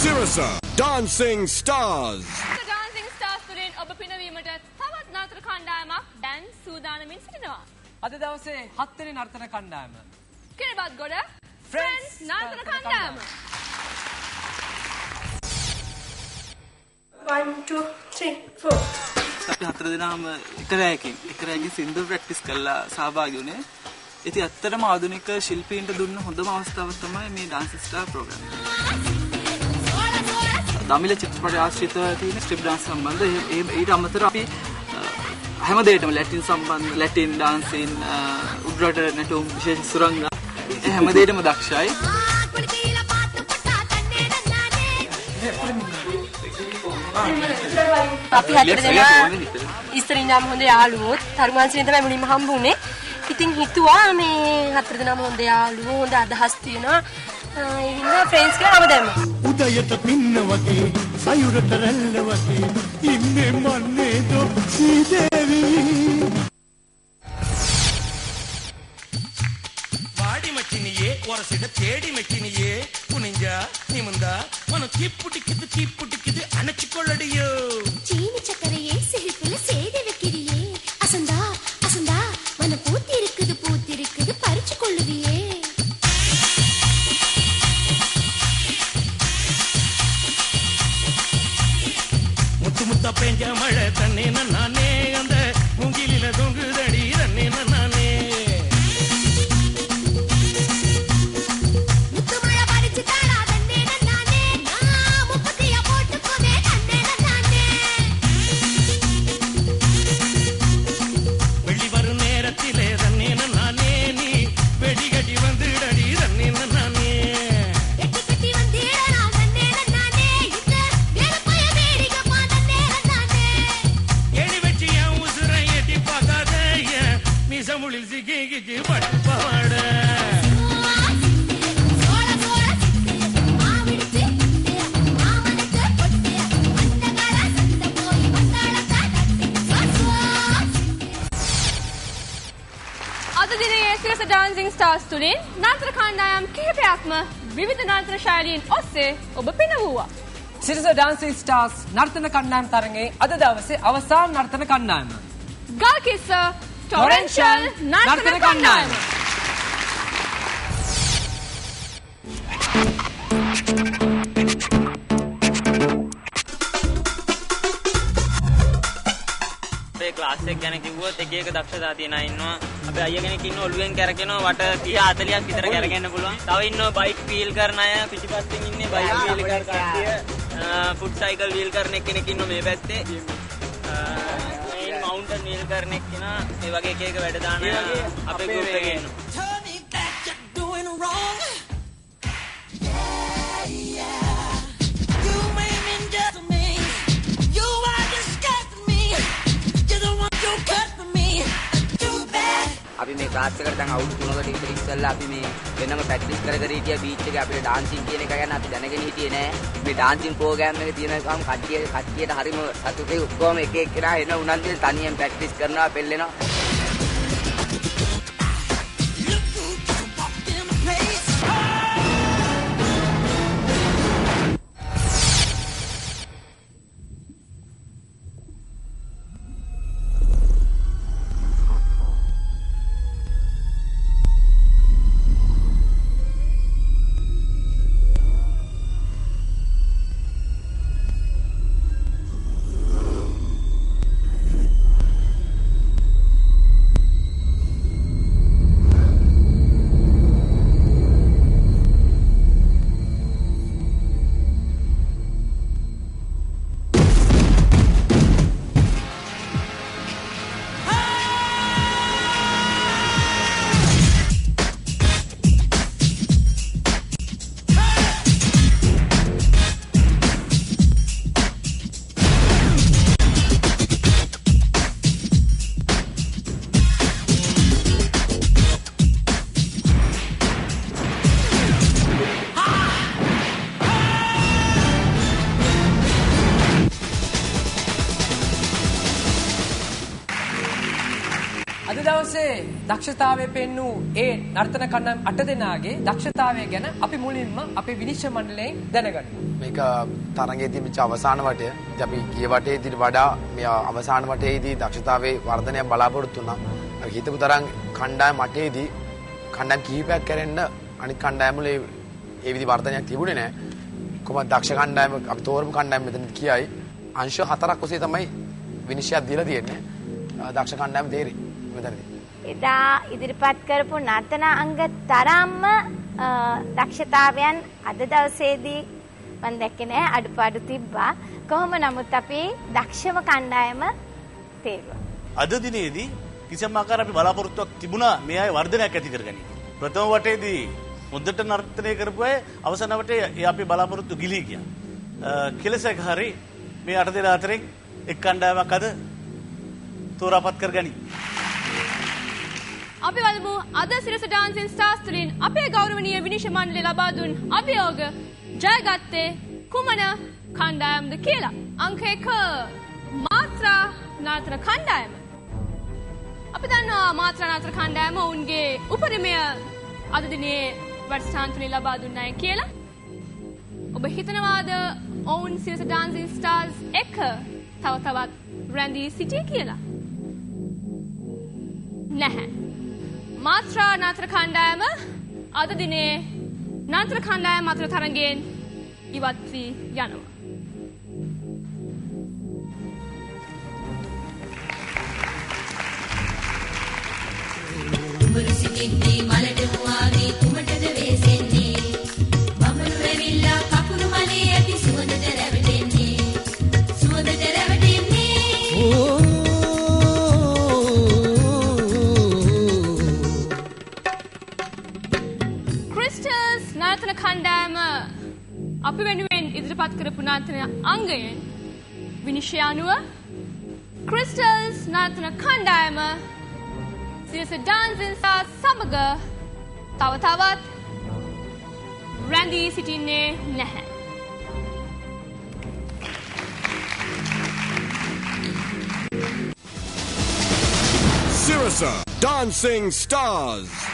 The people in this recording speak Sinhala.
Sirasa Dancing Stars. Dancing Stars තුලින් ඔබ පිනවීමට තවත් නර්තන කණ්ඩායමක් දැන් සූදානමින් සිටිනවා. අද දවසේ 7 වෙනි නර්තන කණ්ඩායම. කිරිබත්ගොඩ Friends නර්තන කණ්ඩායම. 1 2 3 4 අපි හතර දෙනාම එක රැයකින් සින්දු ප්‍රැක්ටිස් කරලා සහභාගී වුණේ. ඉතින් ඇත්තටම ආධුනික ශිල්පීන්ට දුන්න හොඳම අවස්ථාව තමයි මේ ඩාන්ස් ස්ටාර් ප්‍රෝග්‍රෑම් එක. දමිළ චිත්‍රපටය ආශ්‍රිතව තියෙන ස්ටෙප් ඩාන්ස් සම්බන්ධ ඊට අමතරව අපි හැම දෙයකටම ලැටින් ඩාන්සින් උඩරට නැටුම් විශේෂ සුරංග හැම දෙයකටම දක්ෂයි. අපි හතර දෙනා ඉස්සර ඉඳන්ම හොඳ යාළුවෝ තරුණයන්සින් තමයි මුලින්ම හම්බ වුණේ. ඉතින් හිතුවා මේ හතර දෙනාම හොඳ යාළුවෝ හොඳ අදහස් තියෙනවා. ඒ හින්දා ෆ්‍රෙන්ඩ්ස් කියලා නම දැම්මා. උදයට පින්න වගේ සයුරට රැල්ල වගේ ඉන්නේ මන්නේ දො සීදේවි. వాడి మచ్చినియే వరసిడ తేడి మెచ్చినియే కునింజా నిముందా మనం కీపుటికిది అణచుకొల్లడియో சீனி சக்கரையே சிரிப்புல சேதி வைக்கிறியே அசந்தா அசந்தா மன பூத்திருக்குது பறிச்சு கொள்ளுவியே முத்து முத்தா பெஞ்ச மழை தன்னே நானே அந்த மூங்கிலில தொங்குதடி தன்னே நானே Dancing Stars තුලින් නර්තන කණ්ඩායම් කිහිපයක්ම විවිධ නර්තන ශෛලීන් ඔස්සේ ඔබ පිනවුවා. Sirasa Dancing Stars නර්තන කණ්ඩායම් තරඟයේ අද දවසේ අවසාන නර්තන කණ්ඩායම. ගල්කිස්ස Torrential නර්තන කණ්ඩායම. ක්ලාස් එක ගැන කිව්වොත් එක එක දක්ෂතා තියෙන අය ඉන්නවා. අපේ අයියා කෙනෙක් ඉන්නවා ඔළුවෙන් කැරකෙනවා වට 30 40ක් විතර කැරකෙන්න පුළුවන්. තව ඉන්නවා බයික් වීල් කරන අය පිටිපස්සෙන් ඉන්නේ බයික් වීල් කරන කට්ටිය. ෆුට් සයිකල් වීල් කරන කෙනෙක් ඉන්නවා මේ පැත්තේ. මේ මවුන්ටන් වීල් කරන එක්කෙනා මේ වගේ එක එක වැඩ දාන අපේ ගෲප් එකේ ඉන්නවා. අපි මේ ක්ලාස් එකට දැන් අවුරුදු 3කට විතර ඉස්සෙල්ලා අපි මේ වෙනම ප්‍රැක්ටිස් කර හිටියා බීච් එකේ අපිට ඩාන්සින් කියන එක ගැන අපි දැනගෙන හිටියේ නෑ. මේ ඩාන්සින් ප්‍රෝග්‍රෑම් එක තියෙනකම් කට්ටියට හරිම සතුටුයි. ඔක්කොම එක එක්කෙනා එන උනන්දුවෙන් තනියෙන් ප්‍රැක්ටිස් කරනවා පෙල්ලෙනවා. අද දවසේ දක්ෂතාවය පෙන්වූ ඒ නර්තන කණ්ඩායම් 8 දෙනාගේ දක්ෂතාවය ගැන අපි මුලින්ම අපේ විනිශ්චය මණ්ඩලයෙන් දැනගනිමු. මේක තරඟයේ තිබිච්ච අවසාන වටය. අපි ගිය වටේදී වඩා මේ අවසාන වටේදී දක්ෂතාවයේ වර්ධනයක් බලාපොරොත්තු වුණා. අපි හිතපු තරම් කණ්ඩායම් 8ේදී කණ්ඩායම් කිහිපයක් කරෙන්න අනිත් කණ්ඩායම් වල ඒ විදි වර්ධනයක් තිබුණේ නැහැ. කොහොමද දක්ෂ කණ්ඩායම අපි තෝරපු කණ්ඩායම මෙතන කියයි අංශ 4ක් ඔස්සේ තමයි විනිශ්චයක් දීලා තියෙන්නේ. දක්ෂ කණ්ඩායම තේරෙයි මෙතනදී. එදා ඉදිරිපත් කරපු නර්තන අංග තරම්ම දක්ෂතාවයන් අද දවසේදී මම දැක්කේ නෑ, අඩුපාඩු තිබ්බා. කොහොම නමුත් අපි දක්ෂම කණ්ඩායම තේරුවා. අද දිනේදී කිසියම් ආකාර අපි බලාපොරොත්තුවක් තිබුණා මේ අය වර්ධනයක් ඇති කරගනි. ප්‍රථම වටේදී මුද්දට නර්තනය කරපු අය අවසාන වටේ අපි බලාපොරොත්තු ගිලී ගියා. කෙලසක හරි මේ 8 දෙනා අතරින් එක් කණ්ඩායමක් අද තෝරාපත් කරගනි. අපි බලමු අද සිරස ඩාන්සින් ස්ටාර්ස් තුලින් අපේ ගෞරවනීය විනිශ්චය මණ්ඩලය ලබා දුන් අභියෝග ජයගත්තේ කුමන කණ්ඩායම්ද කියලා. අංක 1 මාත්‍රා නර්තන කණ්ඩායම. අපි දන්නවා මාත්‍රා නර්තන කණ්ඩායම ඔවුන්ගේ උපරිමය අද දිනේ වැඩසටහන් තුලින් ලබා දුන්නයි කියලා. ඔබ හිතනවාද ඔවුන් සිරස ඩාන්සින් ස්ටාර්ස් එක තව තවත් රැඳී සිටී කියලා? නැහැ. මාත්‍රා නර්තන කණ්ඩායම අද දිනේ නර්තන කණ්ඩායම අතර තරඟයෙන් ඉවත් වී යනවා. උඹට සිටින්නේ මලට මුවාවී කුමටද වෙසෙන්නේ? බඹරු වෙවිලා කකුරු මලේ ඇති සුවඳට රැවටෙන්නේ. සුවඳට රැවටෙන්නේ. නර්තන කණ්ඩායම අපි වෙනුවෙන් ඉදිරිපත් කරපු නර්තන අංගයෙන් විනිශ්චය අනුව ක්‍රිස්ටල්ස් නර්තන කණ්ඩායම සිරස ඩාන්සින් ස්ටාර්ස් සමග තව තවත් රැඳී සිටින්නේ නැහැ. Sirasa Dancing Stars.